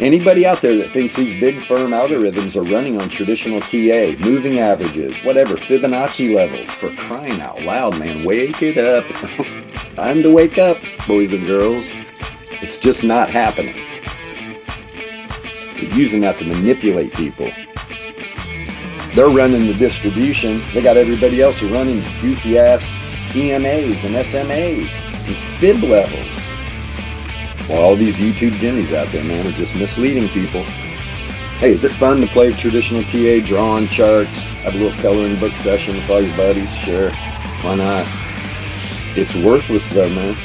Anybody out there that thinks these big firm algorithms are running on traditional TA, moving averages, whatever, Fibonacci levels, for crying out loud, man, wake it up. Time to wake up, boys and girls. It's just not happening. They're using that to manipulate people. They're running the distribution. They got everybody else running goofy ass EMAs and SMAs and fib levels. Well, all these YouTube jimmies out there, man, are just misleading people. Hey, is it fun to play traditional TA, draw on charts, have a little coloring book session with all your buddies? Sure, why not? It's worthless though, man.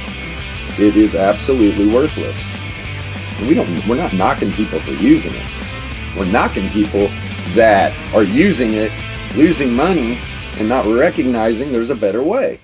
It is absolutely worthless. We're not knocking people for using it. We're knocking people that are using it, losing money, and not recognizing there's a better way.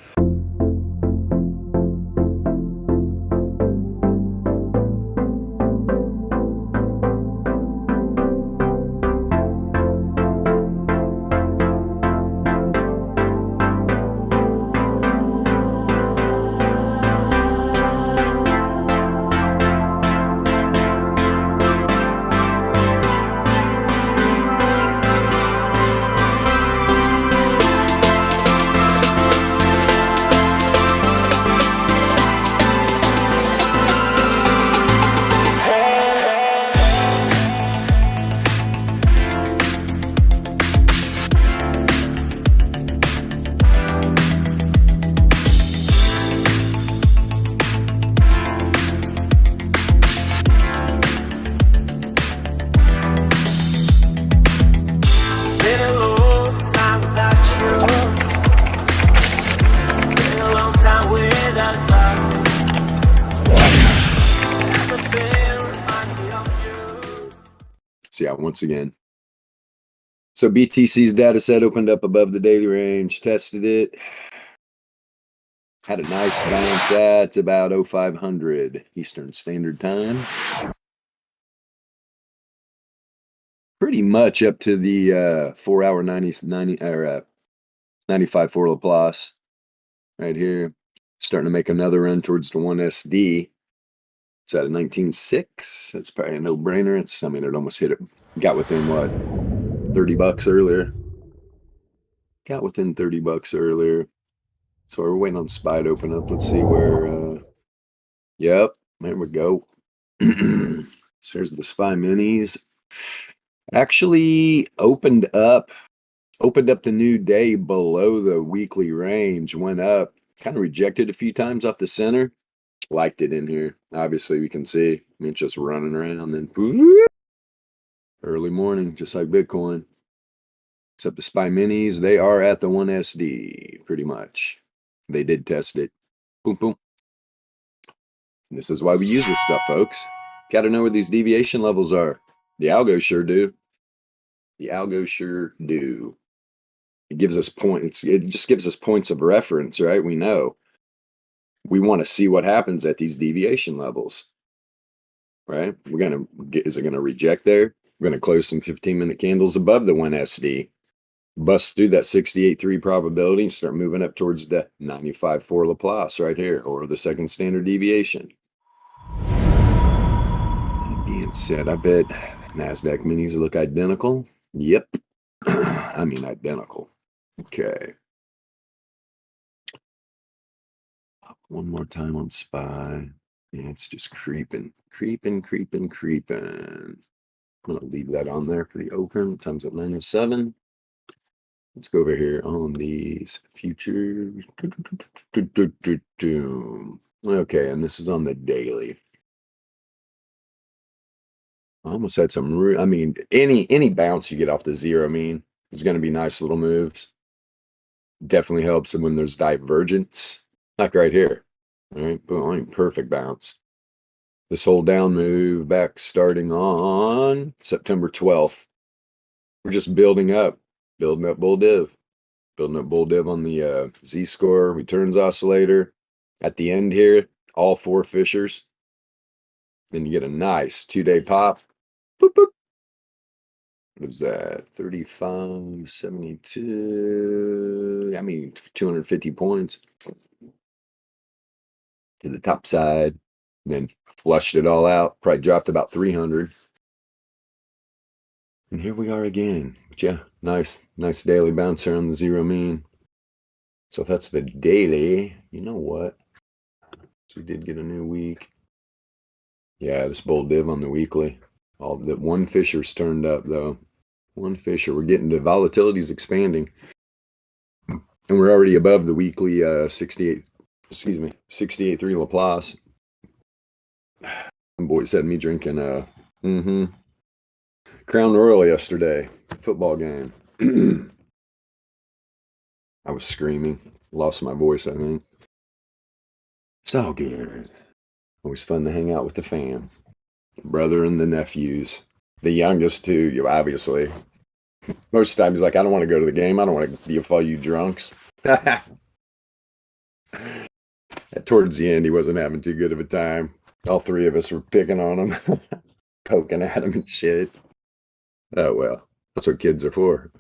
Yeah, once again. So BTC's data set opened up above the daily range, tested it, had a nice bounce at about 0500 Eastern Standard Time. Pretty much up to the 4 hour 95 for Laplace right here. Starting to make another run towards the 1SD. It's at a 19.6. That's probably a no-brainer. I mean, it almost hit it. Got within what? $30 earlier. Got within $30 earlier. So we're waiting on SPY to open up. Let's see where. Yep, there we go. So here's the SPY minis. Actually opened up the new day below the weekly range. Went up. Kind of rejected a few times off the center. Liked it in here. Obviously, we can see. I mean, it's just running around. Then early morning, just like Bitcoin. Except the SPY minis, they are at the 1SD, pretty much. They did test it. Boom, boom. And this is why we use this stuff, folks. Got to know where these deviation levels are. The algos sure do. The algos sure do. It gives us points. It just gives us points of reference, right? We know. We want to see what happens at these deviation levels, right? Is it going to reject there? We're going to close some 15-minute candles above the 1SD, bust through that 68.3 probability, and start moving up towards the 95.4 Laplace right here, or the second standard deviation. That being said, I bet NASDAQ minis look identical. Yep. I mean identical. Okay. One more time on SPY. Yeah, it's just creeping. I'm going to leave that on there for the open. Time's at 9:07. Let's go over here on these futures. Okay, and this is on the daily. I almost had some, I mean, any bounce you get off the zero mean is going to be nice little moves. Definitely helps when there's divergence. Like right here, all right, boom, perfect bounce. This whole down move back starting on September 12th. We're just building up bull div. Building up bull div on the Z-score returns oscillator. At the end here, all four fishers. Then you get a nice 2-day pop. Boop, boop. What was that? 35.72. I mean, 250 points to the top side. Then flushed it all out. Probably dropped about 300. And here we are again. But yeah, nice daily bounce around the zero mean. So if that's the daily, you know what? So we did get a new week. Yeah, this bull div on the weekly. All that one Fisher's turned up though. One Fisher. We're getting to volatility's expanding. And we're already above the weekly 68.3 Laplace. Some boys had me drinking Crown Royal yesterday. Football game. I was screaming. Lost my voice, I think. It's all good. Always fun to hang out with the fam. Brother and the nephews. The youngest too, obviously. Most times he's like, I don't want to go to the game. I don't want to be with all you drunks. Towards the end, he wasn't having too good of a time. All three of us were picking on him, poking at him and shit. Oh, well, that's what kids are for.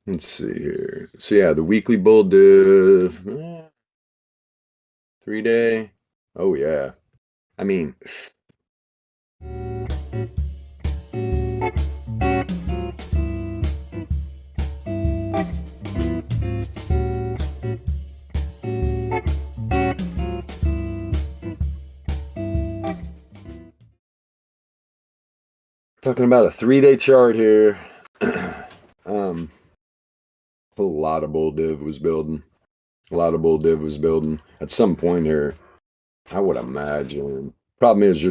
Let's see here. So, yeah, the weekly bull div. 3-day. Oh, yeah. I mean, talking about a 3-day chart here. A lot of bull div was building. At some point here, I would imagine. Problem is,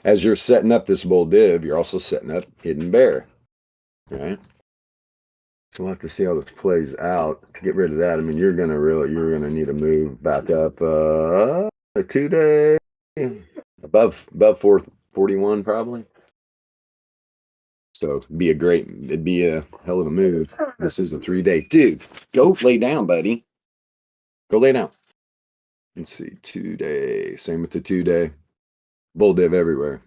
as you're setting up this bull div, you're also setting up hidden bear, right? So we'll have to see how this plays out. To get rid of that, I mean, you're gonna need to move back up a 2-day above 441 probably. So it'd be a hell of a move. This is a 3-day. Dude, go lay down, buddy. Go lay down. Let's see, 2-day. Same with the 2-day. Bull div everywhere.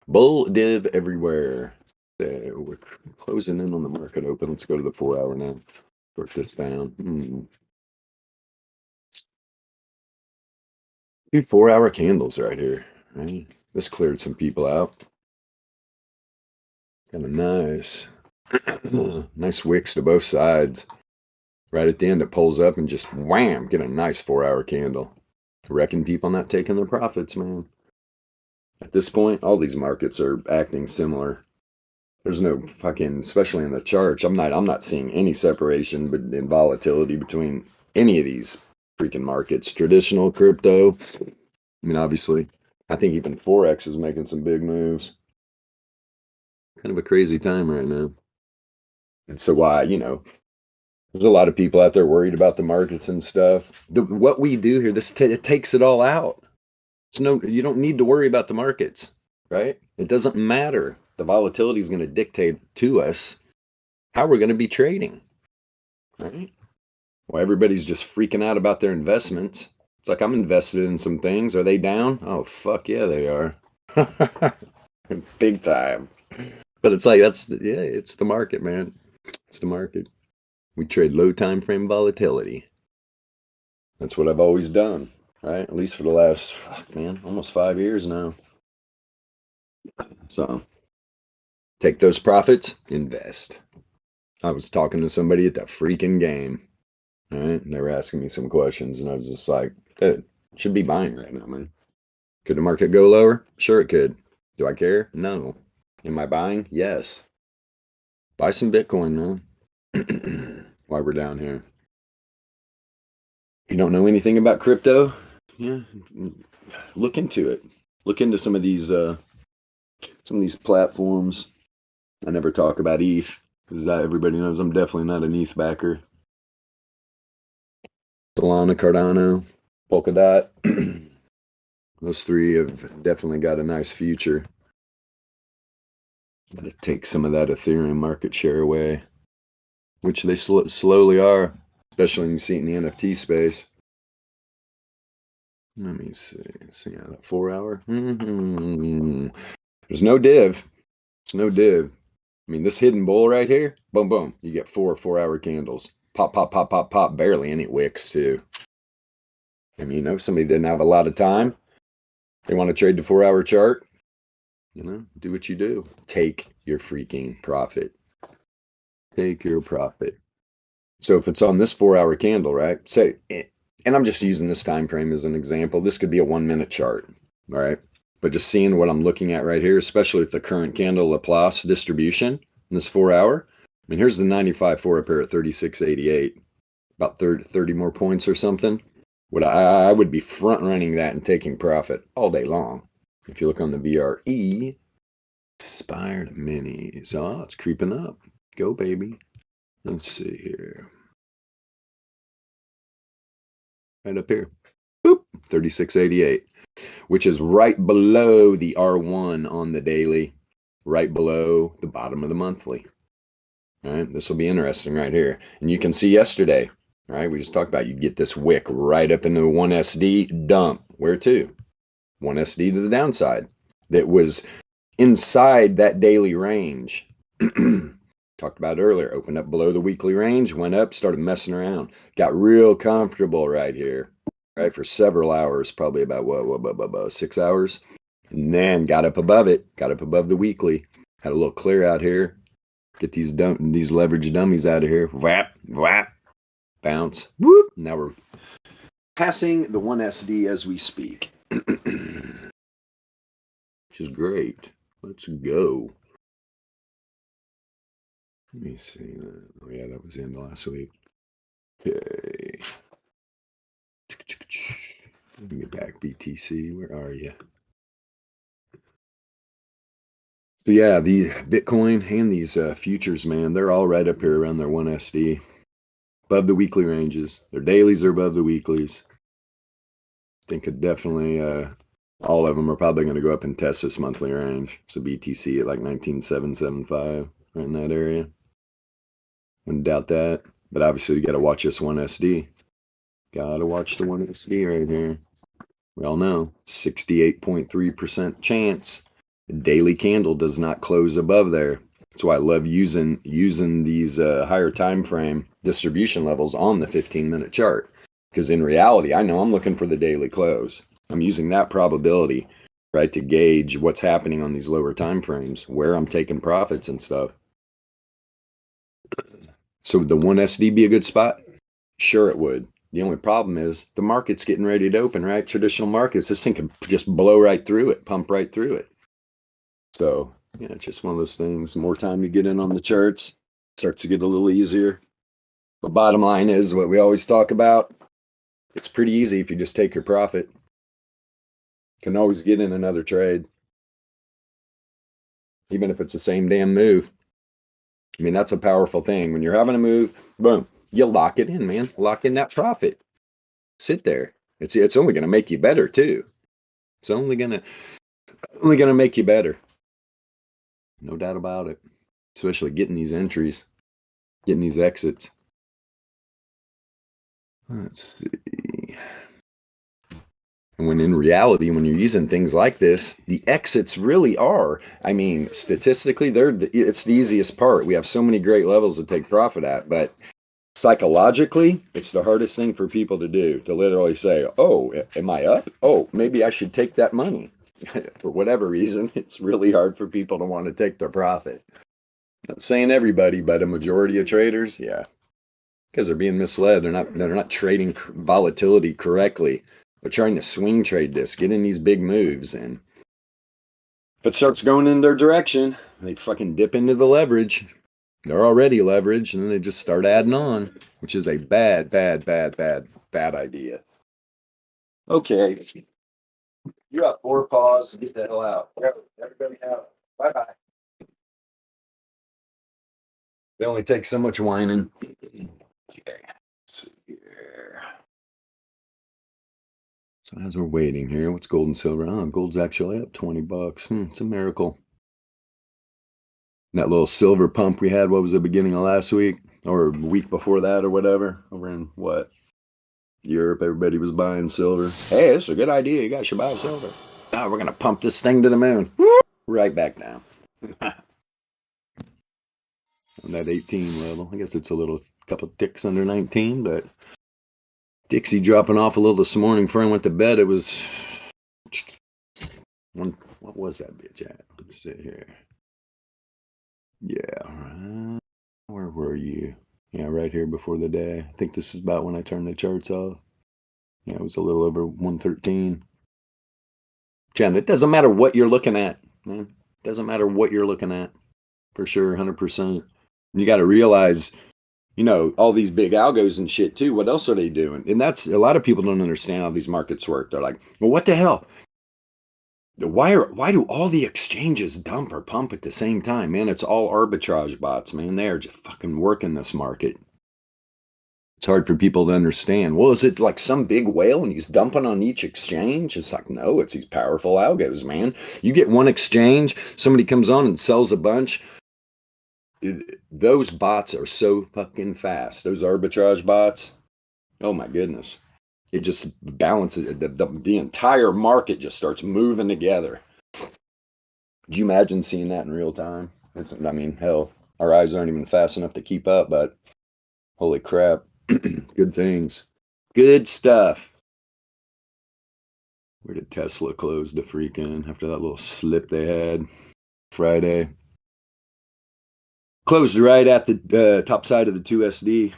Bull div everywhere. So we're closing in on the market open. Let's go to the 4-hour now. Work this down. 2 4-hour candles right here. Right? This cleared some people out. Kind of nice. Nice wicks to both sides. Right at the end, it pulls up and just wham, get a nice 4-hour candle. I reckon people not taking their profits, man. At this point, all these markets are acting similar. There's no fucking, especially in the charts, I'm not seeing any separation in volatility between any of these freaking markets. Traditional crypto, I mean, obviously, I think even Forex is making some big moves. Kind of a crazy time right now. And so there's a lot of people out there worried about the markets and stuff. What we do here, it takes it all out. You don't need to worry about the markets, right? It doesn't matter. The volatility is going to dictate to us how we're going to be trading, right? Well, everybody's just freaking out about their investments. It's like, I'm invested in some things. Are they down? Oh, fuck yeah, they are. Big time. But it's like, it's the market, man. It's the market. We trade low time frame volatility. That's what I've always done, right? At least for the last, almost 5 years now. So take those profits, invest. I was talking to somebody at the freaking game, right? And they were asking me some questions, and I was just like, dude, should be buying right now, man. Could the market go lower? Sure it could. Do I care? No. Am I buying? Yes. Buy some Bitcoin, man. While we're down here. If you don't know anything about crypto, yeah, look into it. Look into some of these platforms. I never talk about ETH because everybody knows I'm definitely not an ETH backer. Solana, Cardano, Polkadot. Those three have definitely got a nice future. Got to take some of that Ethereum market share away, which they slowly are, especially when you see it in the NFT space. Let me see. See that 4 hour. There's no div. There's no div. I mean, this hidden bull right here, boom, boom. You get 4 hour candles. Pop, pop, pop, pop, pop. Barely any wicks, too. I mean, somebody didn't have a lot of time. They want to trade the 4 hour chart. Do what you do. Take your freaking profit. Take your profit. So if it's on this 4 hour candle, right? Say, and I'm just using this time frame as an example. This could be a 1 minute chart, all right? But just seeing what I'm looking at right here, especially with the current candle Laplace distribution in this 4 hour. I mean, here's the 95.4 up here at 36.88, about 30 more points or something. I would be front running that and taking profit all day long. If you look on the VRE, expired minis. Oh, it's creeping up. Go, baby. Let's see here. Right up here. Boop, 36.88, which is right below the R1 on the daily, right below the bottom of the monthly. All right, this will be interesting right here. And you can see yesterday, right, we just talked about you get this wick right up into 1SD dump. Where to? 1SD to the downside. That was inside that daily range. Talked about earlier, opened up below the weekly range, went up, started messing around, got real comfortable right here, right, for several hours, probably about 6 hours, and then got up above it, got up above the weekly, had a little clear out here, get these leverage dummies out of here, whap, bounce, whoop. Now we're passing the 1SD as we speak, which is great. Let's go. Let me see. Oh, yeah, that was the end of last week. Okay. Let me get back. BTC, where are you? So, yeah, the Bitcoin and these futures, man, they're all right up here around their 1SD. Above the weekly ranges. Their dailies are above the weeklies. I think it definitely, all of them are probably going to go up and test this monthly range. So, BTC at like 19,775, right in that area. Wouldn't doubt that. But obviously, you got to watch this 1SD. Got to watch the 1SD right here. We all know 68.3% chance a daily candle does not close above there. That's why I love using these higher time frame distribution levels on the 15-minute chart. Because in reality, I know I'm looking for the daily close. I'm using that probability, right, to gauge what's happening on these lower time frames, where I'm taking profits and stuff. So would the 1SD be a good spot? Sure it would. The only problem is the market's getting ready to open, right? Traditional markets, this thing can just blow right through it, pump right through it. So, yeah, it's just one of those things. The more time you get in on the charts, starts to get a little easier. But bottom line is what we always talk about. It's pretty easy if you just take your profit. Can always get in another trade, even if it's the same damn move. I mean, that's a powerful thing. When you're having a move, boom, you lock it in, man. Lock in that profit. Sit there. It's only going to make you better too. It's only going to make you better. No doubt about it. Especially getting these entries, getting these exits. Let's see. And when in reality, when you're using things like this, the exits really are, I mean, statistically, it's the easiest part. We have so many great levels to take profit at, but psychologically, it's the hardest thing for people to do, to literally say, oh, am I up? Oh, maybe I should take that money. For whatever reason, it's really hard for people to want to take their profit. Not saying everybody, but a majority of traders, yeah. Because they're being misled. They're not trading volatility correctly. They're trying to swing trade this, get in these big moves, and if it starts going in their direction, they fucking dip into the leverage. They're already leveraged, and then they just start adding on, which is a bad idea. Okay. You got 4 paws. Get the hell out. Everybody out. Bye-bye. They only take so much whining. Okay. Let's see here. So as we're waiting here, what's gold and silver? Oh, gold's actually up $20. It's a miracle. That little silver pump we had, what was the beginning of last week? Or a week before that or whatever? Over in what? Europe, everybody was buying silver. Hey, this is a good idea. You guys should buy silver. Oh, we're going to pump this thing to the moon. Right back down. On that 18 level. I guess it's a little couple ticks under 19, but Dixie dropping off a little this morning before I went to bed. It was what was that bitch at? Let's see here. Yeah, where were you? Yeah, right here before the day. I think this is about when I turned the charts off. Yeah, it was a little over 113. Jen, it doesn't matter what you're looking at, man. It doesn't matter what you're looking at, for sure, 100%. You got to realize, all these big algos and shit too. What else are they doing? And that's a lot of people don't understand how these markets work. They're like, well, what the hell? Why do all the exchanges dump or pump at the same time, man? It's all arbitrage bots, man. They are just fucking working this market. It's hard for people to understand. Well, is it like some big whale and he's dumping on each exchange? It's like, no, it's these powerful algos, man. You get one exchange, somebody comes on and sells a bunch. Those bots are so fucking fast. Those arbitrage bots. Oh my goodness. It just balances. The entire market just starts moving together. Could you imagine seeing that in real time? Hell, our eyes aren't even fast enough to keep up, but holy crap. Good things. Good stuff. Where did Tesla close the freaking after that little slip they had Friday? Closed right at the top side of the 2SD.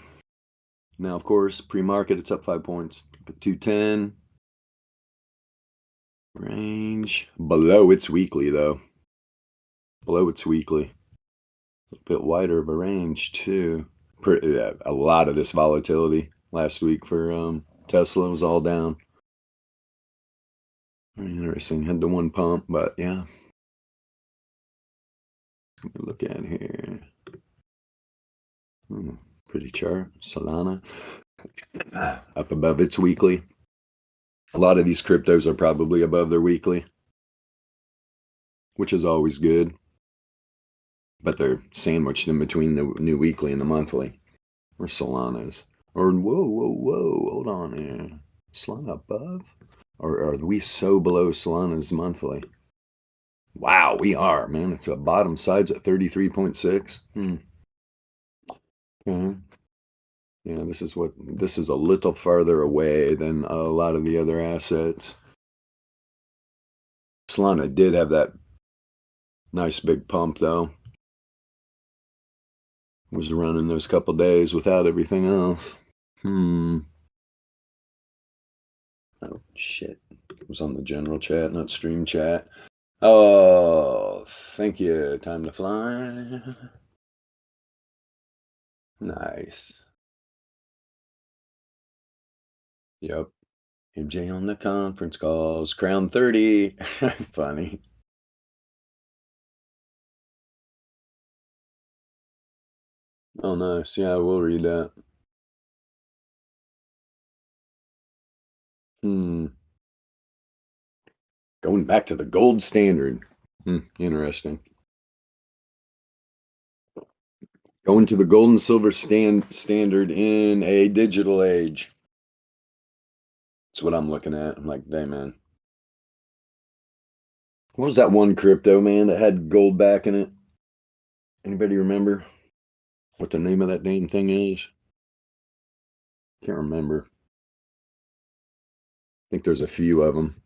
Now, of course, pre-market, it's up 5 points. But 210. Range. Below its weekly, though. Below its weekly. A little bit wider of a range, too. A lot of this volatility last week for Tesla was all down. Very interesting. Had the one pump, but yeah. Let me look at here. Pretty chart. Solana. Up above its weekly. A lot of these cryptos are probably above their weekly, which is always good. But they're sandwiched in between the new weekly and the monthly. Or Solana is. Or whoa, hold on here. Solana above? Or are we so below Solana's monthly? Wow, we are, man. It's a bottom side's at 33.6. Yeah, this is a little farther away than a lot of the other assets. Solana did have that nice big pump though. Was running those couple days without everything else. Oh shit. It was on the general chat, not stream chat. Oh, thank you. Time to fly. Nice. Yep. MJ on the conference calls. Crown 30. Funny. Oh, nice. Yeah, we'll read that. Going back to the gold standard. Interesting. Going to the gold and silver standard in a digital age. That's what I'm looking at. I'm like, dang, man. What was that one crypto, man, that had gold back in it? Anybody remember what the name of that damn thing is? Can't remember. I think there's a few of them.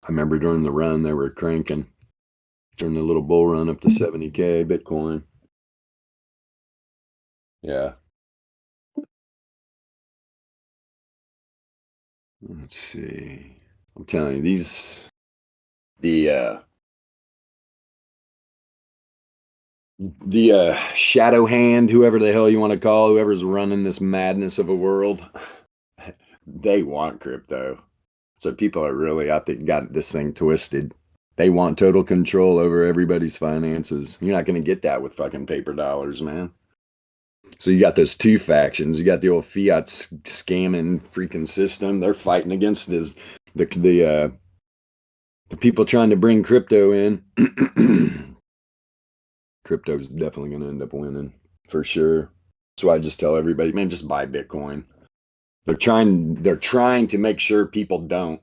I remember during the run they were cranking. During the little bull run up to 70K Bitcoin. Yeah. Let's see. I'm telling you, the shadow hand, whoever the hell you want to call, whoever's running this madness of a world, they want crypto. So people are really out there, got this thing twisted. They want total control over everybody's finances. You're not going to get that with fucking paper dollars, man. So you got those two factions. You got the old fiat scamming freaking system. They're fighting against the people trying to bring crypto in. Crypto's definitely going to end up winning for sure. So I just tell everybody, man, just buy Bitcoin. They're trying to make sure people don't.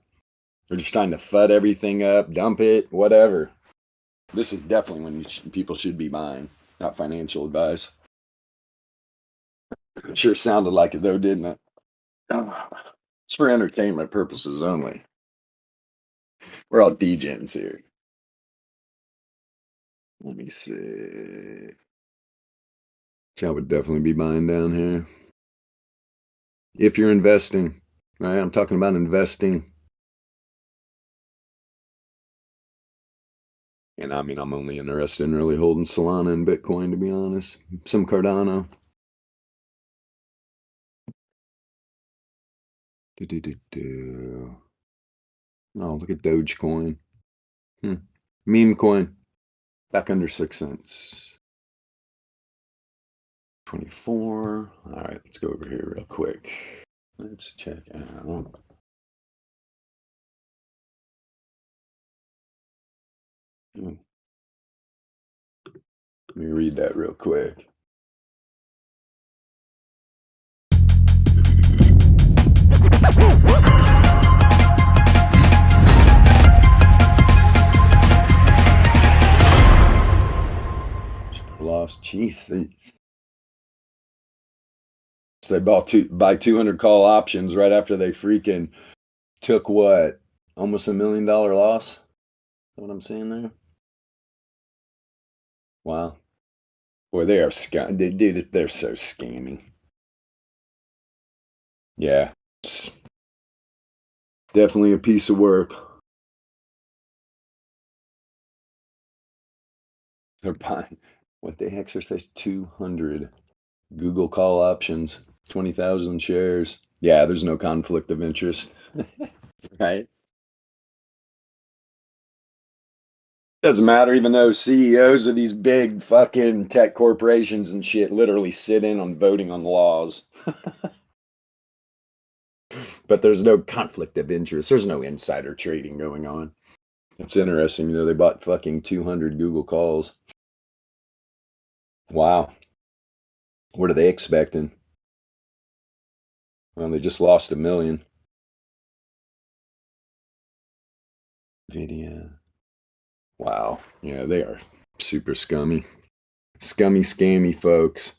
They're just trying to FUD everything up, dump it, whatever. This is definitely when people should be buying, not financial advice. It sure sounded like it though, didn't it? It's for entertainment purposes only. We're all degens here. Let me see. I would definitely be buying down here. If you're investing, right? I'm talking about investing. And I mean, I'm only interested in really holding Solana and Bitcoin, to be honest. Some Cardano. Oh, look at Dogecoin. Meme coin. Back under 6 cents. 24. All right, let's go over here real quick. Let's check out. Let me read that real quick. Lost. Jesus. So they buy 200 call options right after they freaking took what? Almost $1 million loss? Is that what I'm seeing there? Wow. Boy, they are dude, they're so scammy. Yeah. It's definitely a piece of work. They're buying what they exercise 200 Google call options, 20,000 shares. Yeah, there's no conflict of interest. Right? Doesn't matter, even though CEOs of these big fucking tech corporations and shit literally sit in on voting on laws. But there's no conflict of interest. There's no insider trading going on. It's interesting, they bought fucking 200 Google calls. Wow. What are they expecting? Well, they just lost $1 million. Video. Wow. Yeah, they are super scummy. Scummy, scammy folks.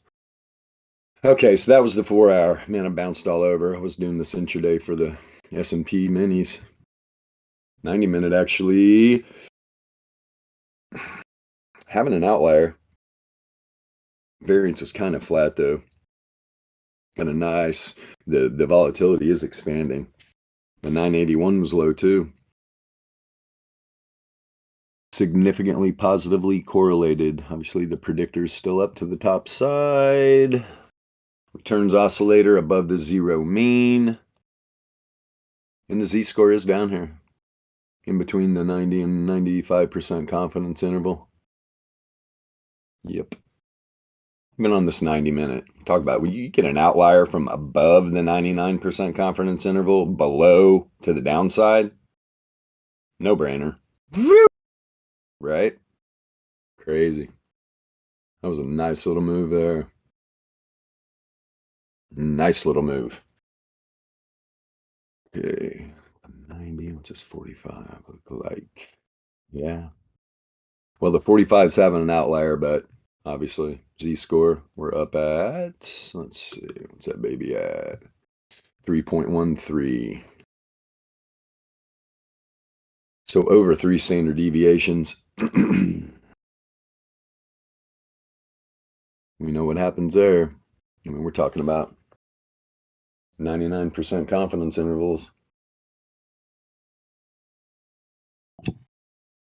Okay, so that was the 4 hour. Man, I bounced all over. I was doing this intraday for the S&P minis. 90-minute actually having an outlier. Variance is kind of flat though. Kind of nice. The volatility is expanding. The 981 was low too. Significantly positively correlated. Obviously the predictor's still up to the top side. Returns oscillator above the zero mean. And the Z-score is down here. In between the 90 and 95% confidence interval. Yep. Been on this 90-minute. Talk about when you get an outlier from above the 99% confidence interval below to the downside. No brainer. Right? Crazy. That was a nice little move there. Nice little move. Okay. 90, what's this 45 look like? Yeah. Well, the 45 is having an outlier, but obviously Z-score, we're up at, let's see, what's that baby at? 3.13. So over 3 standard deviations. We know what happens there. I mean, we're talking about 99% confidence intervals.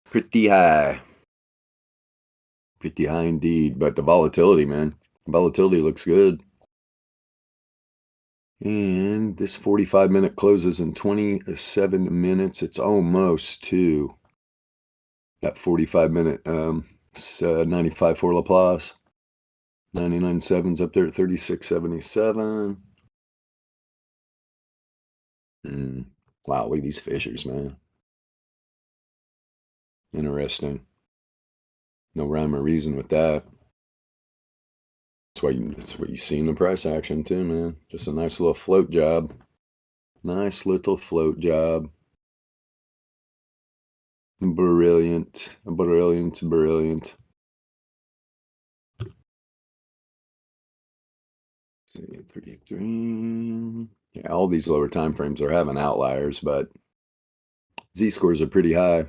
Pretty high. Pretty high indeed. But the volatility, man. Volatility looks good. And this 45-minute closes in 27 minutes. It's almost to that 45-minute 95 for Laplace. 99.7's up there at 36.77. Wow, look at these fissures, man. Interesting. No rhyme or reason with that. That's what you see in the price action too, man. Just a nice little float job. Nice little float job. Brilliant. Brilliant. Brilliant. 33. Yeah, all these lower time frames are having outliers, but Z-scores are pretty high.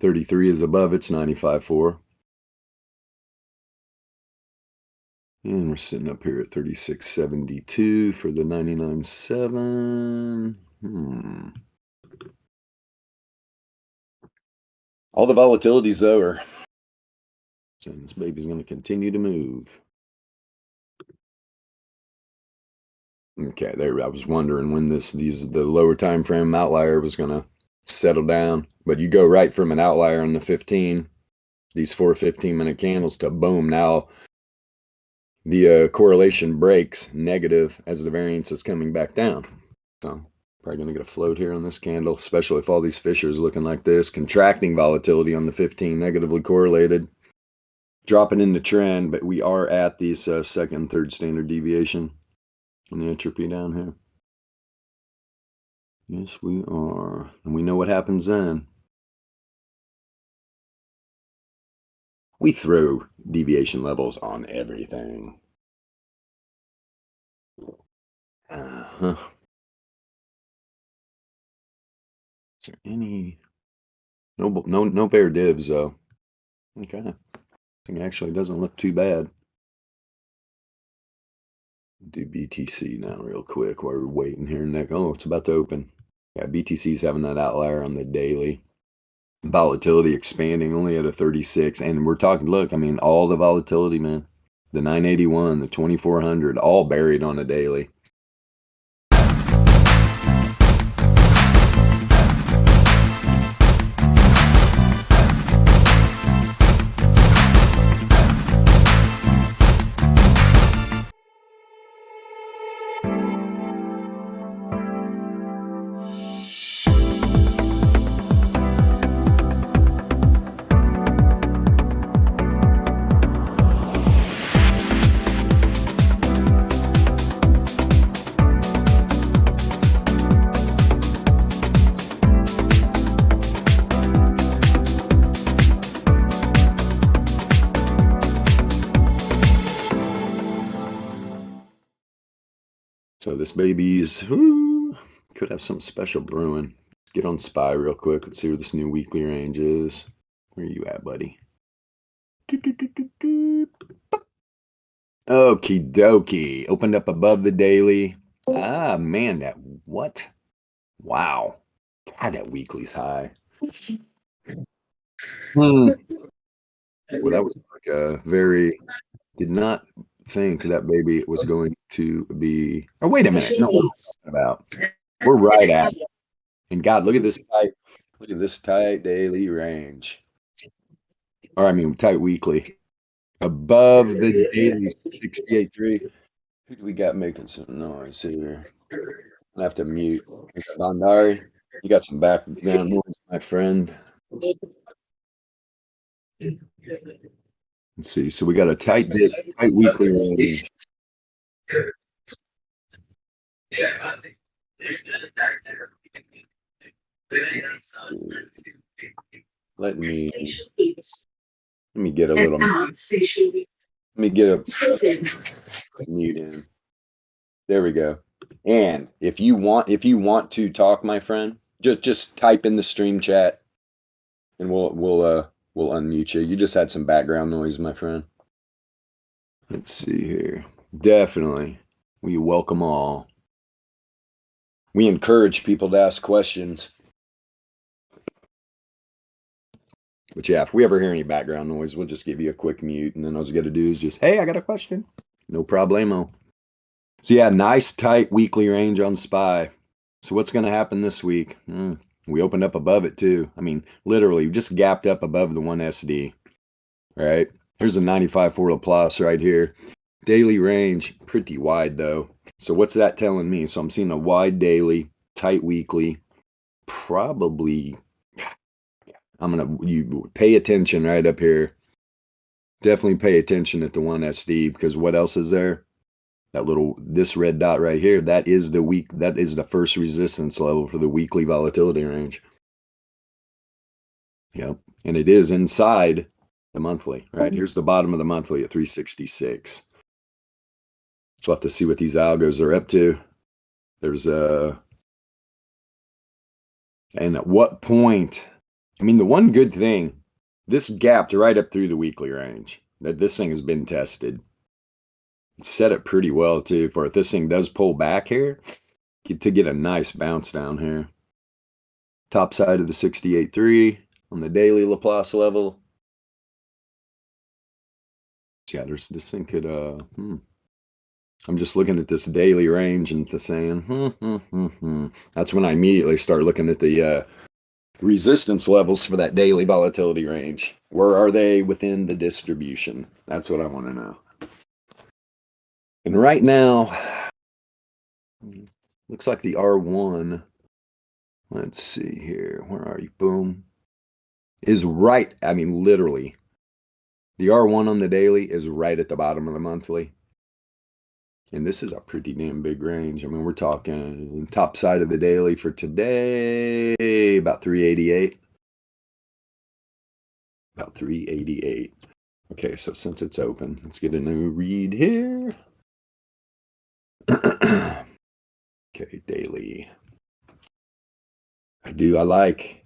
33 is above its 95.4. And we're sitting up here at 36.72 for the 99.7. All the volatilities, though, are saying this baby's going to continue to move. Okay, there. I was wondering when the lower time frame outlier was going to settle down. But you go right from an outlier on the 15, these 4 15-minute candles, to boom. Now the correlation breaks negative as the variance is coming back down. So probably going to get a float here on this candle, especially if all these fissures looking like this. Contracting volatility on the 15, negatively correlated. Dropping in the trend, but we are at these second, third standard deviation on the entropy down here. Yes, we are. And we know what happens then. We throw deviation levels on everything. Is there any... No bear divs, though. Okay. Thing actually doesn't look too bad. Do BTC now real quick while we're waiting here. Oh, it's about to open. Yeah, BTC's having that outlier on the daily. Volatility expanding only at a 36. And we're talking, look, I mean, all the volatility, man. The 981, the 2400, all buried on a daily. So this baby's could have something special brewing. Let's get on SPY real quick. Let's see where this new weekly range is. Where are you at, buddy? Okie dokie. Opened up above the daily. Ah, man, what? Wow. God, that weekly's high. Well, that was like a very... Did not think that baby was going to be... Oh, wait a minute. No, what are we talking about? We're right at it. And God, look at this tight daily range. Or I mean, tight weekly. Above the daily 68.3. Who do we got making some noise here? I have to mute. Bandari, you got some background noise, my friend. Let's see. So we got a tight weekly range. Let me get a little... Let me get a mute in. There we go. And if you want to talk, my friend, just type in the stream chat, and we'll unmute you. You just had some background noise, my friend. Let's see here. Definitely, we welcome all. We encourage people to ask questions. But yeah, if we ever hear any background noise, we'll just give you a quick mute, and then all you got to do is just, hey, I got a question. No problemo. So yeah, nice tight weekly range on SPY. So what's going to happen this week? We opened up above it too. I mean, literally, we just gapped up above the 1 SD. All right. Here's a 95.4 Laplace right here. Daily range, pretty wide though. So what's that telling me? So I'm seeing a wide daily, tight weekly, probably... you pay attention right up here. Definitely pay attention at the 1SD, because what else is there? This red dot right here, that is the first resistance level for the weekly volatility range. Yep. And it is inside the monthly, right? Here's the bottom of the monthly at 366. So we'll have to see what these algos are up to. There's and at what point, I mean, the one good thing, this gapped right up through the weekly range. That this thing has been tested. It's set up pretty well too, for if this thing does pull back here, to get a nice bounce down here. Top side of the 68.3 on the daily Laplace level. Yeah, this thing could I'm just looking at this daily range and saying, That's when I immediately start looking at the resistance levels for that daily volatility range. Where are they within the distribution? That's what I want to know. And right now, looks like the R1, let's see here, where are you? Boom. Is right, I mean, literally, the R1 on the daily is right at the bottom of the monthly. And this is a pretty damn big range. I mean, we're talking top side of the daily for today, about 388. About 388. Okay, so since it's open, let's get a new read here. Okay, daily. I like.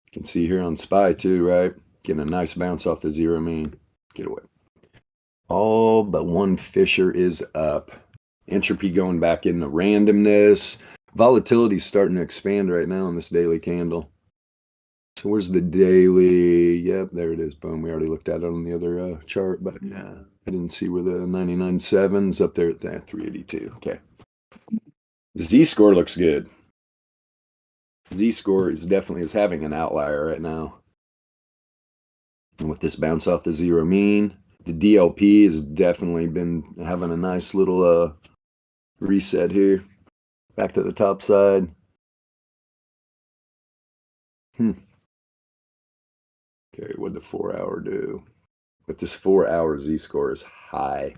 You can see here on SPY too, right? Getting a nice bounce off the zero mean. Get away. All but one Fisher is up. Entropy going back into randomness. Volatility is starting to expand right now on this daily candle. So where's the daily? Yep, there it is. Boom. We already looked at it on the other chart, but yeah, I didn't see where the 99.7 is up there at that 382. Okay. Z-score looks good. Z-score is having an outlier right now. And with this bounce off the zero mean, the DLP has definitely been having a nice little reset here. Back to the top side. Okay, what'd the 4 hour do? But this 4 hour Z-score is high.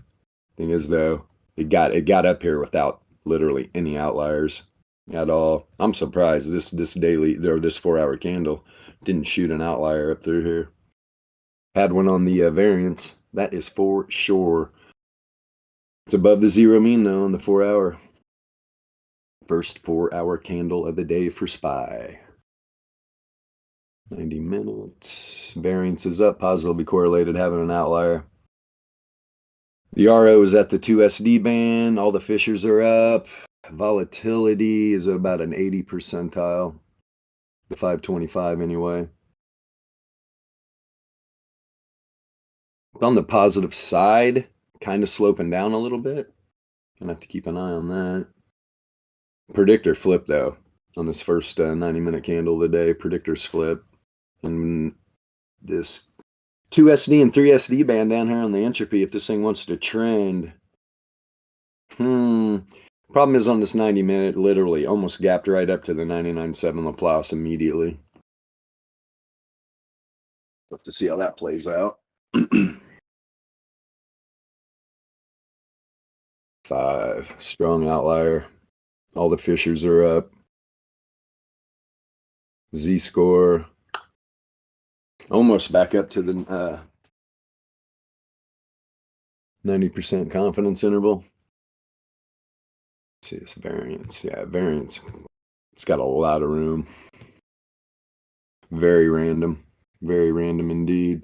Thing is though, it got up here without literally any outliers at all. I'm surprised this daily or this 4 hour candle didn't shoot an outlier up through here. Had one on the variance. That is for sure. It's above the zero mean though on the 4 hour. First 4 hour candle of the day for SPY. 90 minutes. Variance is up, positively correlated, having an outlier. The RO is at the 2SD band. All the Fishers are up. Volatility is at about an 80 percentile. The 525 anyway. On the positive side, kind of sloping down a little bit. Gonna have to keep an eye on that. Predictor flip though on this first 90-minute candle of the day. Predictors flip. And this 2SD and 3SD band down here on the entropy, if this thing wants to trend. Problem is on this 90-minute, literally almost gapped right up to the 99.7 Laplace immediately. We'll have to see how that plays out. 5, strong outlier. All the Fishers are up. Z-score almost back up to the 90% confidence interval. Let's see this variance. Yeah, variance. It's got a lot of room. Very random. Very random indeed.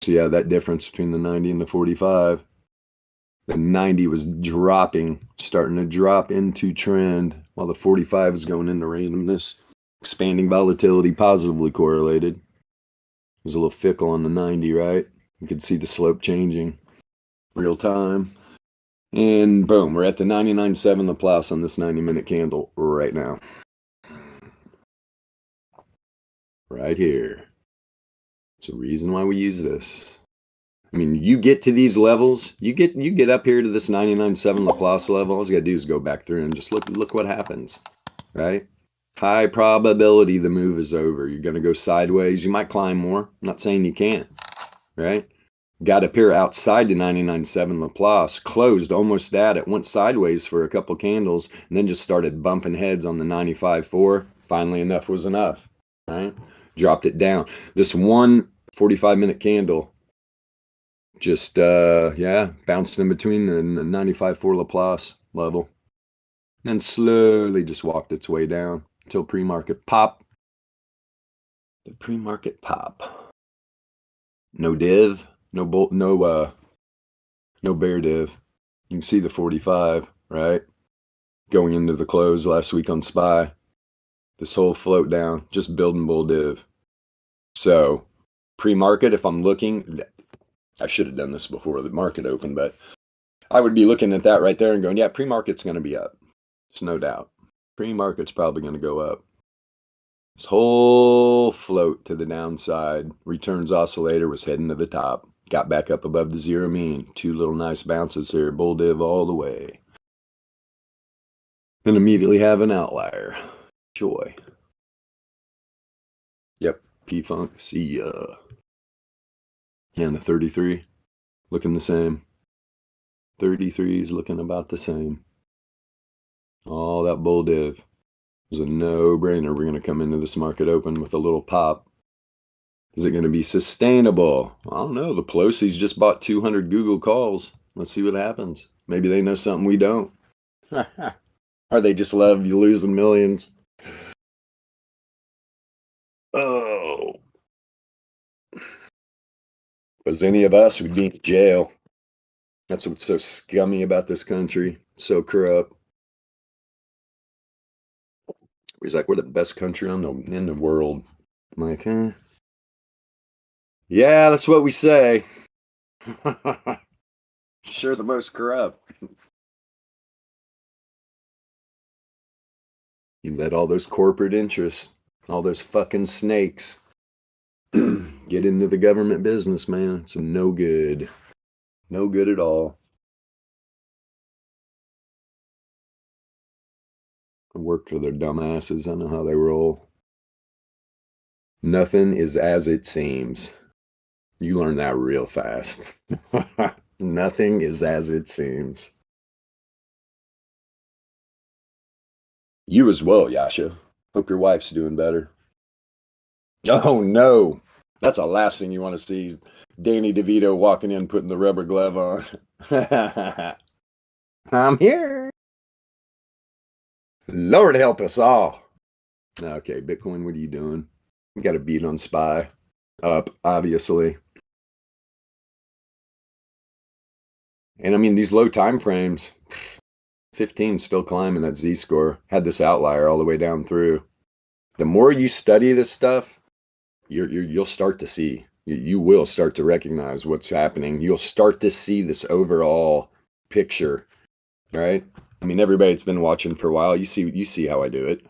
So yeah, that difference between the 90 and the 45. The 90 was dropping, starting to drop into trend, while the 45 is going into randomness. Expanding volatility, positively correlated. It was a little fickle on the 90, right? You could see the slope changing real time. And boom, we're at the 99.7 Laplace on this 90-minute candle right now. Right here. It's a reason why we use this. I mean, you get to these levels, you get up here to this 99.7 Laplace level, all you gotta do is go back through and just look what happens, right? High probability the move is over. You're gonna go sideways. You might climb more. I'm not saying you can't. right? Got up here outside the 99.7 Laplace, closed almost at it, went sideways for a couple candles, and then just started bumping heads on the 95.4. Finally, enough was enough, right? Dropped it down. This one 45-minute candle just, bounced in between the 95.4 Laplace level. And slowly just walked its way down until pre-market pop. The pre-market pop. No div, no bear div. You can see the 45, right? Going into the close last week on SPY. This whole float down, just building bull div. So pre-market, if I'm looking, I should have done this before the market opened, but I would be looking at that right there and going, yeah, pre-market's going to be up. There's no doubt. Pre-market's probably going to go up. This whole float to the downside, returns oscillator was heading to the top. Got back up above the zero mean. Two little nice bounces here. Bull div all the way. And immediately have an outlier. Joy. Yep. P-Funk. See ya. And the 33 looking the same. 33 is looking about the same. All that bull div. It was a no-brainer. We're going to come into this market open with a little pop. Is it going to be sustainable? I don't know. The Pelosi's just bought 200 Google calls. Let's see what happens. Maybe they know something we don't. Or they just love you losing millions. Oh. Was any of us, we'd be in jail. That's what's so scummy about this country. So corrupt. He's like, we're the best country in the world. I'm like, huh? Yeah, that's what we say. Sure, the most corrupt. You let all those corporate interests, all those fucking snakes get into the government business, man. It's no good. No good at all. I worked for their dumbasses. I know how they roll. Nothing is as it seems. You learn that real fast. Nothing is as it seems. You as well, Yasha. Hope your wife's doing better. Oh, no. That's the last thing you want to see. Danny DeVito walking in, putting the rubber glove on. I'm here. Lord help us all. Okay, Bitcoin, what are you doing? You got a beat on SPY. Up, obviously. And I mean, these low time frames, 15 still climbing that Z-score. Had this outlier all the way down through. The more you study this stuff, you'll start to see. You will start to recognize what's happening. You'll start to see this overall picture, right? I mean, everybody's been watching for a while. You see how I do it,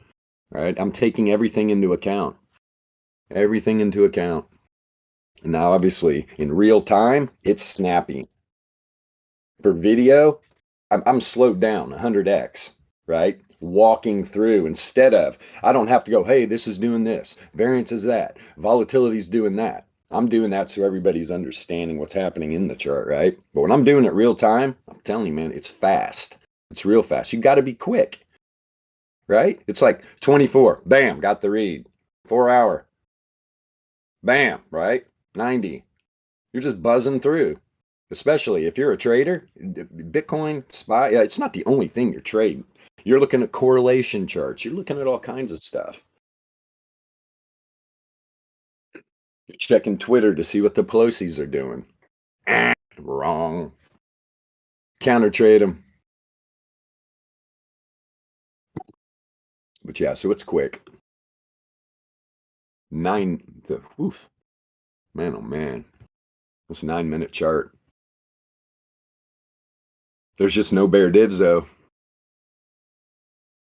right? I'm taking everything into account. Everything into account. And now, obviously, in real time, it's snappy. For video, I'm slowed down 100x, right? Walking through instead of, I don't have to go, hey, this is doing this, variance is that, volatility is doing that. I'm doing that so everybody's understanding what's happening in the chart, right? But when I'm doing it real time, I'm telling you, man, it's fast. It's real fast. You got to be quick, right? It's like 24, bam, got the read. 4 hour, bam, right? 90. You're just buzzing through. Especially if you're a trader, Bitcoin, SPY, it's not the only thing you're trading. You're looking at correlation charts. You're looking at all kinds of stuff. You're checking Twitter to see what the Pelosi's are doing. Wrong. Counter trade them. But yeah, so it's quick. Man, oh man. This 9-minute chart. There's just no bear divs though,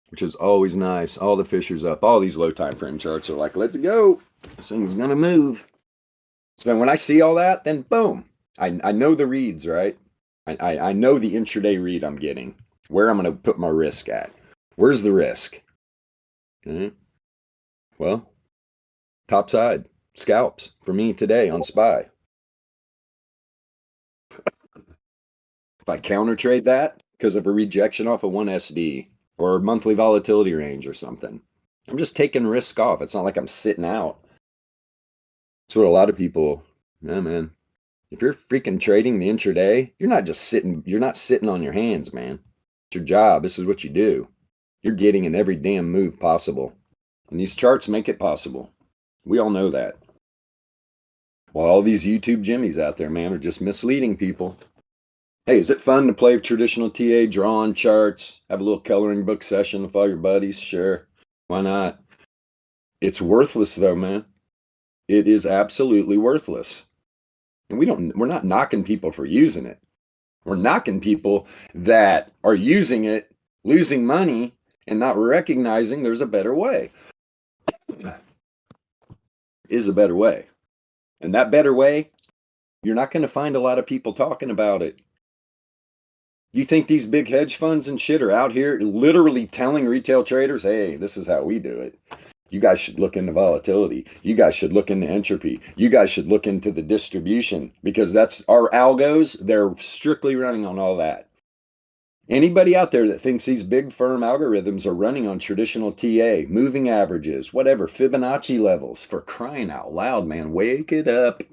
which is always nice. All the fishers up. All these low time frame charts are like, let's go. This thing's gonna move. So then when I see all that, then boom, I know the reads, right? I know the intraday read I'm getting, where I'm going to put my risk at. Where's the risk? Okay. Well, top side, scalps for me today on SPY. If I counter trade that because of a rejection off of one SD or monthly volatility range or something, I'm just taking risk off. It's not like I'm sitting out. That's what a lot of people, yeah, man. If you're freaking trading the intraday, you're not sitting on your hands, man. It's your job. This is what you do. You're getting in every damn move possible. And these charts make it possible. We all know that. Well, all these YouTube jimmies out there, man, are just misleading people. Hey, is it fun to play traditional TA, draw on charts, have a little coloring book session with all your buddies? Sure. Why not? It's worthless though, man. It is absolutely worthless. And we're not knocking people for using it. We're knocking people that are using it, losing money, and not recognizing there's a better way. Is a better way. And that better way, you're not going to find a lot of people talking about it. You think these big hedge funds and shit are out here literally telling retail traders, hey, this is how we do it. You guys should look into volatility. You guys should look into entropy. You guys should look into the distribution because that's our algos. They're strictly running on all that. Anybody out there that thinks these big firm algorithms are running on traditional TA, moving averages, whatever, Fibonacci levels, for crying out loud, man, wake it up.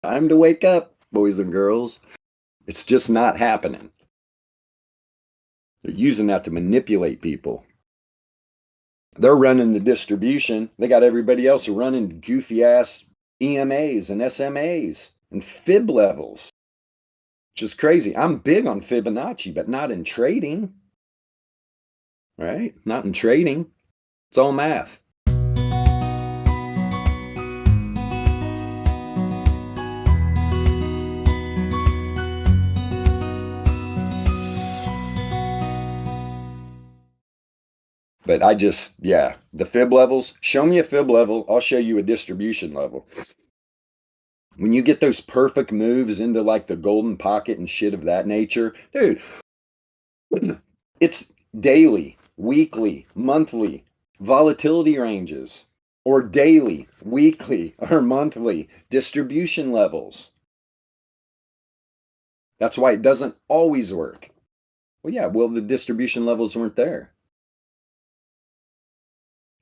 Time to wake up, boys and girls. It's just not happening. They're using that to manipulate people. They're running the distribution. They got everybody else running goofy ass EMAs and SMAs and fib levels, which is crazy. I'm big on Fibonacci, but not in trading, right? Not in trading. It's all math. But the fib levels, show me a fib level, I'll show you a distribution level. When you get those perfect moves into like the golden pocket and shit of that nature, dude, it's daily, weekly, monthly volatility ranges, or daily, weekly, or monthly distribution levels. That's why it doesn't always work. Well, the distribution levels weren't there.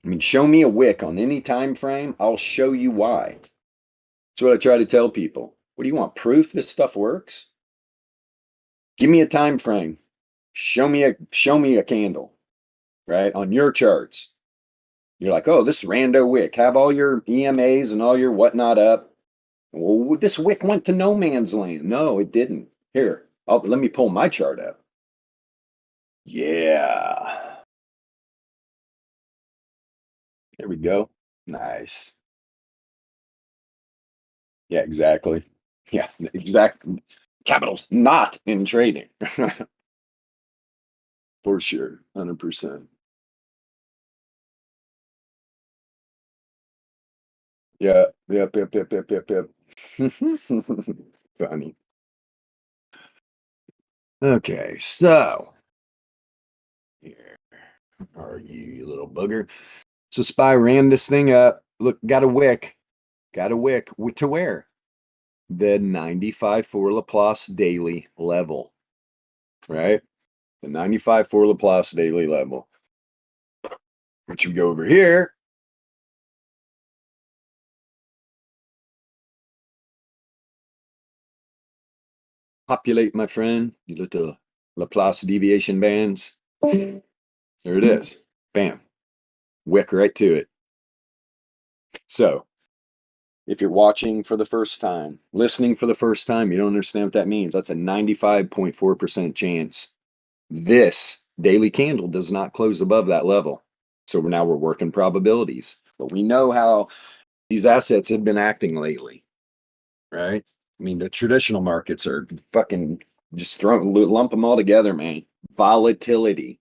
I mean, show me a wick on any time frame, I'll show you why. That's what I try to tell people. What do you want? Proof this stuff works? Give me a time frame. Show me a candle, right? On your charts. You're like, oh, this rando wick. Have all your EMAs and all your whatnot up. Well, this wick went to no man's land. No, it didn't. Here, let me pull my chart up. Yeah. There we go. Nice. Yeah, exactly. Yeah, exactly. Capital's not in trading. For sure. 100%. Yeah. Yep. Funny. Okay, so here are you little booger. So Spy ran this thing up. Look, got a wick. To where? The 95 for Laplace daily level, right? The 95 for Laplace daily level. Which we go over here. Populate, my friend, you little Laplace deviation bands. There it is. Bam. Wick right to it. So if you're watching for the first time, listening for the first time, you don't understand what that means. That's a 95.4% chance this daily candle does not close above that level. So now we're working probabilities. But we know how these assets have been acting lately, right? I mean, the traditional markets are fucking just lump them all together, man. Volatility.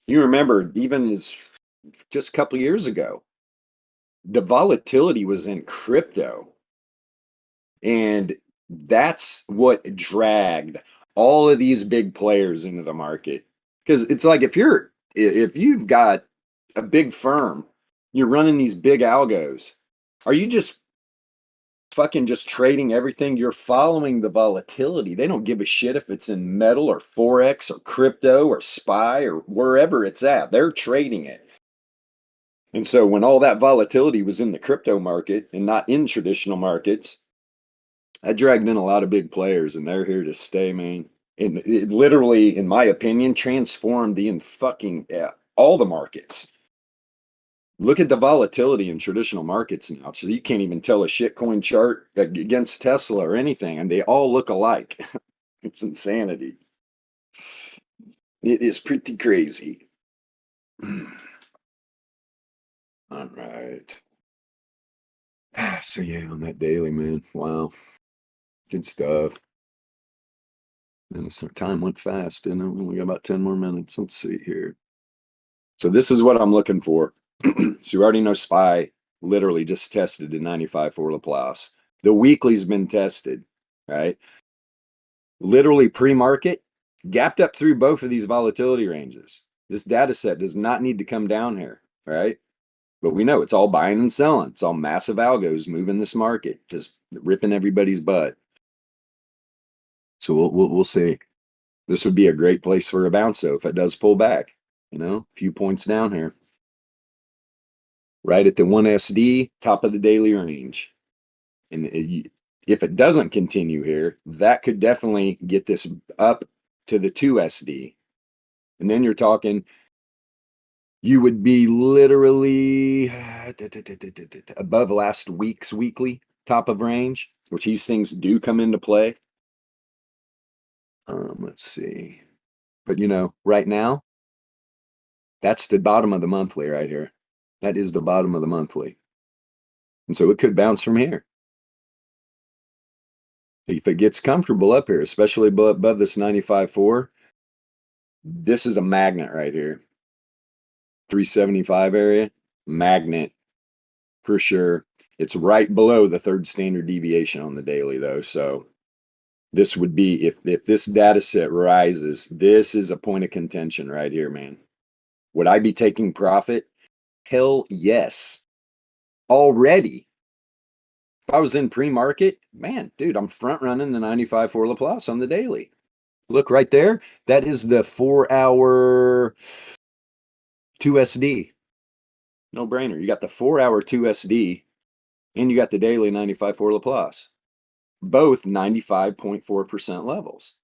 You remember, even as just a couple years ago, the volatility was in crypto. And that's what dragged all of these big players into the market. Because it's like if you've got a big firm, you're running these big algos, are you just fucking just trading everything. You're following the volatility. They don't give a shit if it's in metal or Forex or crypto or SPY or wherever it's at. They're trading it. And so when all that volatility was in the crypto market and not in traditional markets, I dragged in a lot of big players, and they're here to stay, man. And it literally, in my opinion, transformed the fucking all the markets. Look at the volatility in traditional markets now. So you can't even tell a shitcoin chart against Tesla or anything, and they all look alike. It's insanity. It is pretty crazy. All right. So yeah, on that daily, man. Wow. Good stuff. And so time went fast, and we got about 10 more minutes. Let's see here. So this is what I'm looking for. So you already know SPY literally just tested in 95 for Laplace. The weekly's been tested, right? Literally pre-market, gapped up through both of these volatility ranges. This data set does not need to come down here, right? But we know it's all buying and selling. It's all massive algos moving this market, just ripping everybody's butt. So we'll see. This would be a great place for a bounce, though, if it does pull back. You know, a few points down here. Right at the 1 SD, top of the daily range. And if it doesn't continue here, that could definitely get this up to the 2 SD. And then you're talking, you would be literally above last week's weekly top of range, which these things do come into play. Let's see. But, you know, right now, that's the bottom of the monthly right here. That is the bottom of the monthly. And so it could bounce from here. If it gets comfortable up here, especially above this 95.4, this is a magnet right here. 375 area, magnet for sure. It's right below the third standard deviation on the daily, though. So this would be, if this data set rises, this is a point of contention right here, man. Would I be taking profit? Hell yes. Already. If I was in pre-market, man, dude, I'm front running the 95 for Laplace on the daily. Look right there. That is the 4-hour 2SD. No brainer. You got the 4-hour 2SD and you got the daily 95 for Laplace. Both 95.4% levels.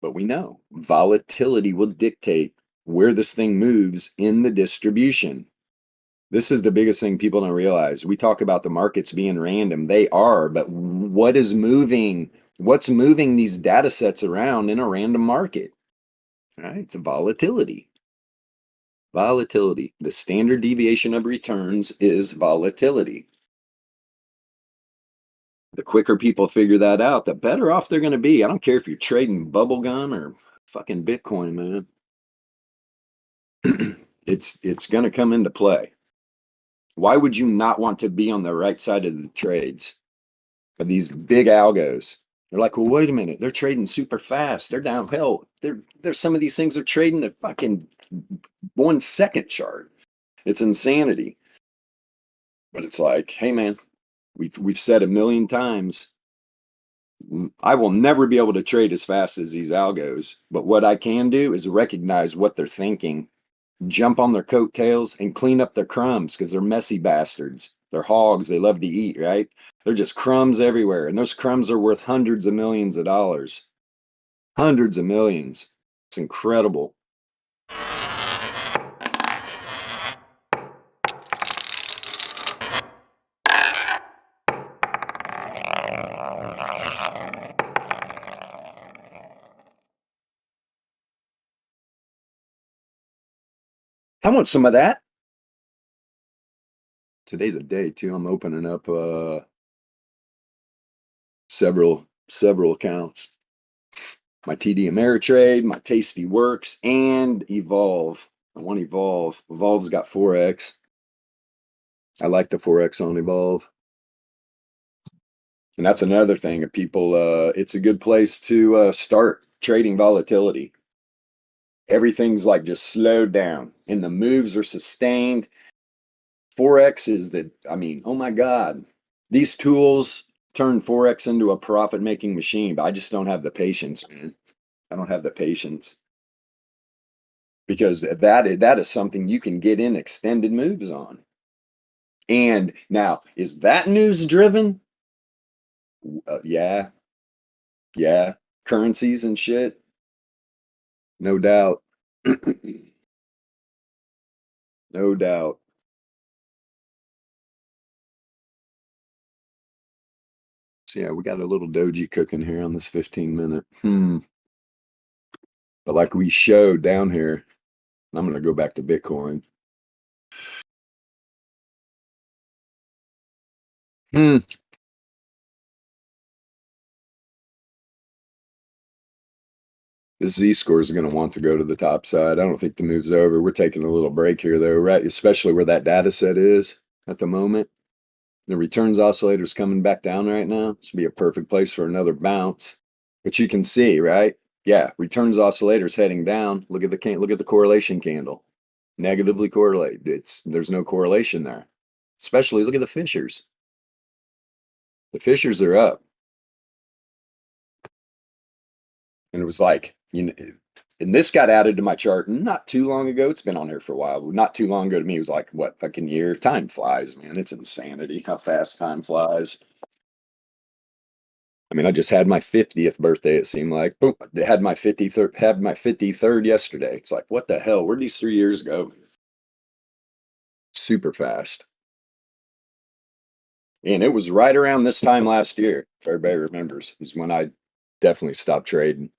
But we know volatility will dictate where this thing moves in the distribution. This is the biggest thing people don't realize. We talk about the markets being random. They are, but what is moving? What's moving these data sets around in a random market? Right? It's a volatility. Volatility. The standard deviation of returns is volatility. The quicker people figure that out, the better off they're going to be. I don't care if you're trading bubblegum or fucking Bitcoin, man. It's going to come into play. Why would you not want to be on the right side of the trades of these big algos? They're like, well, wait a minute. They're trading super fast. They're down. Hell, there's some of these things are trading a fucking 1 second chart. It's insanity. But it's like, hey, man, we've said a million times, I will never be able to trade as fast as these algos. But what I can do is recognize what they're thinking, jump on their coattails and clean up their crumbs, because they're messy bastards. They're hogs. They love to eat, right? They're just crumbs everywhere. And those crumbs are worth hundreds of millions of dollars. Hundreds of millions. It's incredible. I want some of that. Today's a day too. I'm opening up several accounts. My TD Ameritrade, my Tasty Works, and Evolve. I want Evolve. Evolve's got 4x. I like the 4x on Evolve. And that's another thing. If people, it's a good place to start trading volatility. Everything's like just slowed down and the moves are sustained. Forex is that, I mean, oh my God, these tools turn Forex into a profit making machine, but I just don't have the patience, man. I don't have the patience because that is something you can get in extended moves on. And now, is that news driven? Yeah, yeah, currencies and shit, no doubt. No doubt. So yeah, we got a little doji cooking here on this 15-minute. But like we showed down here, I'm going to go back to Bitcoin. The Z-score is going to want to go to the top side. I don't think the move's over. We're taking a little break here, though, right? Especially where that data set is at the moment. The returns oscillator is coming back down right now. This would be a perfect place for another bounce. But you can see, right? Yeah, returns oscillator is heading down. Look at the correlation candle. Negatively correlate. There's no correlation there. Especially look at the Fishers. The Fishers are up. And it was like, and this got added to my chart not too long ago. It's been on here for a while. Not too long ago to me, it was like, what fucking year? Time flies, man. It's insanity how fast time flies. I mean, I just had my 50th birthday, it seemed like. Boom, I had my 53rd yesterday. It's like, what the hell? Where'd these 3 years go? Super fast. And it was right around this time last year, if everybody remembers, is when I definitely stopped trading.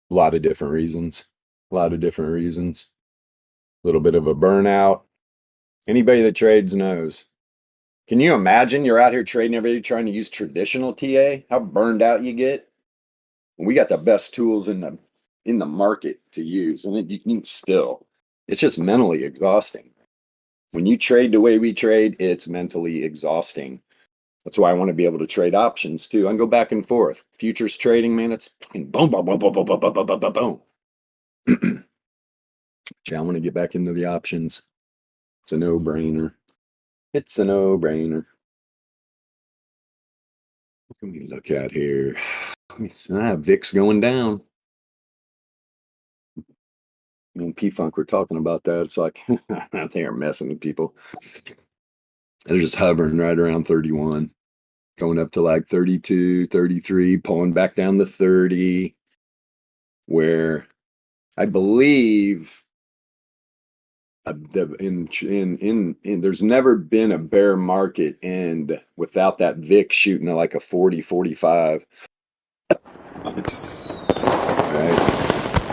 A lot of different reasons. A lot of different reasons. A little bit of a burnout. Anybody that trades knows. Can you imagine you're out here trading every day trying to use traditional TA? How burned out you get? We got the best tools in the market to use, and you can still. It's just mentally exhausting. When you trade the way we trade, it's mentally exhausting. That's why I want to be able to trade options too. I can go back and forth. Futures trading, man, it's fucking boom, boom, boom, boom, boom, boom, boom, boom, boom, boom. I want to get back into the options. It's a no-brainer. It's a no-brainer. What can we look at here? VIX going down. Me and P-Funk were talking about that. It's like, they are messing with people. They're just hovering right around 31, going up to like 32, 33, pulling back down to 30, where I believe there's never been a bear market end without that VIX shooting at like a 40, 45. Right?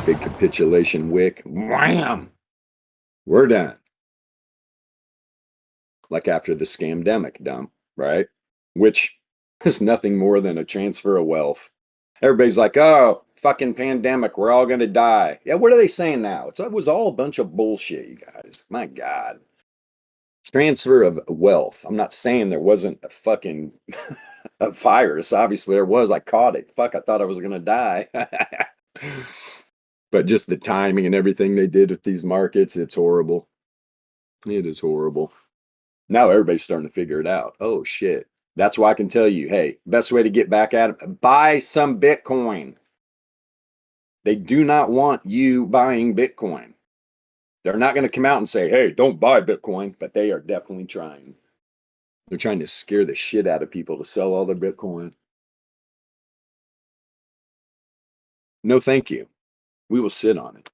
Big capitulation wick. Wham! We're done. Like after the scamdemic dump, right? Which is nothing more than a transfer of wealth. Everybody's like, oh, fucking pandemic, we're all going to die. Yeah, what are they saying now? It was all a bunch of bullshit, you guys. My God. Transfer of wealth. I'm not saying there wasn't a fucking a virus. Obviously there was. I caught it. Fuck, I thought I was going to die. But just the timing and everything they did with these markets, it's horrible. It is horrible. Now everybody's starting to figure it out. Oh, shit. That's why I can tell you, hey, best way to get back at it, buy some Bitcoin. They do not want you buying Bitcoin. They're not going to come out and say, hey, don't buy Bitcoin, but they are definitely trying. They're trying to scare the shit out of people to sell all their Bitcoin. No, thank you. We will sit on it.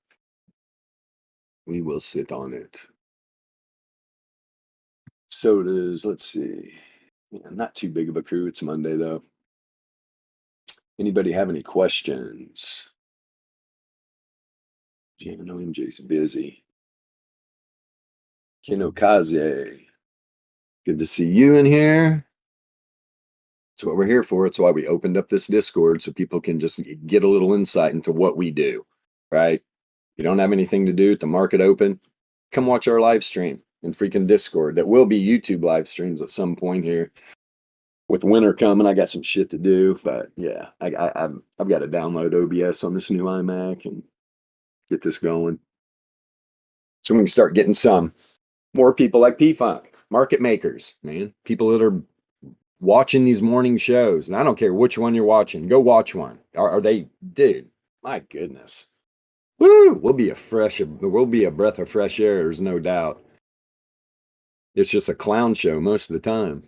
We will sit on it. Sodas, let's see. Yeah, not too big of a crew. It's Monday, though. Anybody have any questions? Jano MJ's busy. Kinokaze. Good to see you in here. That's what we're here for. It's why we opened up this Discord so people can just get a little insight into what we do, right? You don't have anything to do at the market open, come watch our live stream in freaking Discord. That will be YouTube live streams at some point here. With winter coming, I got some shit to do, but yeah, I've got to download OBS on this new iMac and get this going. So we can start getting some More people like P-Funk, market makers, man. People that are watching these morning shows. And I don't care which one you're watching. Go watch one. Are they, dude, my goodness. Woo! We'll be a breath of fresh air, there's no doubt. It's just a clown show most of the time.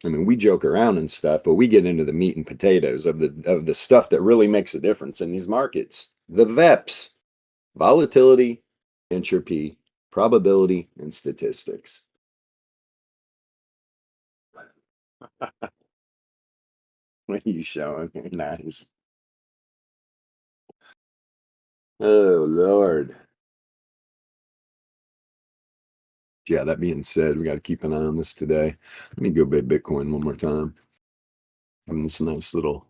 I mean, we joke around and stuff, but we get into the meat and potatoes of the stuff that really makes a difference in these markets. The VEPS, volatility, entropy, probability, and statistics. What are you showing? Nice. Oh, Lord. Yeah, that being said, we got to keep an eye on this today. Let me go buy Bitcoin one more time. Having this nice little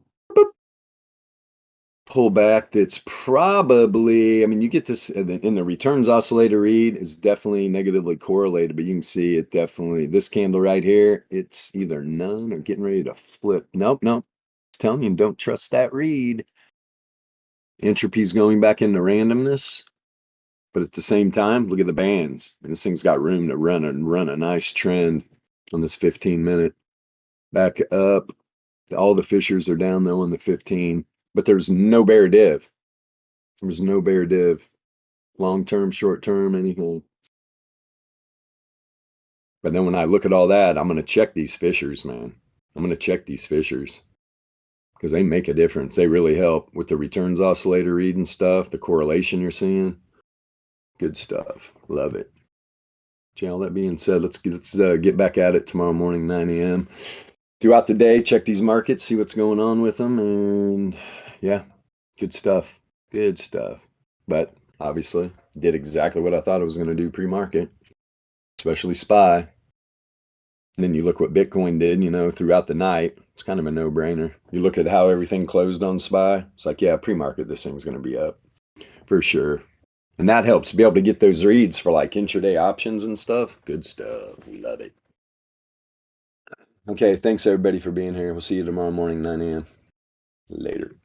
pullback that's probably, I mean, you get this in the returns oscillator read is definitely negatively correlated, but you can see it definitely, this candle right here, it's either none or getting ready to flip. Nope. It's telling you don't trust that read. Entropy's going back into randomness, but at the same time, look at the bands. And this thing's got room to run a nice trend on this 15-minute. Back up. All the fissures are down though on the 15, but there's no bear div. There's no bear div. Long term, short term, anything. But then when I look at all that, I'm going to check these fissures, man. I'm going to check these fissures because they make a difference. They really help with the returns oscillator read and stuff, the correlation you're seeing. Good stuff. Love it. All that being said, let's get back at it tomorrow morning, 9 a.m. Throughout the day, check these markets, see what's going on with them, and yeah, good stuff. Good stuff. But obviously, did exactly what I thought I was going to do pre-market, especially SPY. And then you look what Bitcoin did, throughout the night. It's kind of a no-brainer. You look at how everything closed on SPY. It's like, yeah, pre-market, this thing's going to be up for sure. And that helps be able to get those reads for like intraday options and stuff. Good stuff. We love it. Okay, thanks everybody for being here. We'll see you tomorrow morning, 9 a.m. Later.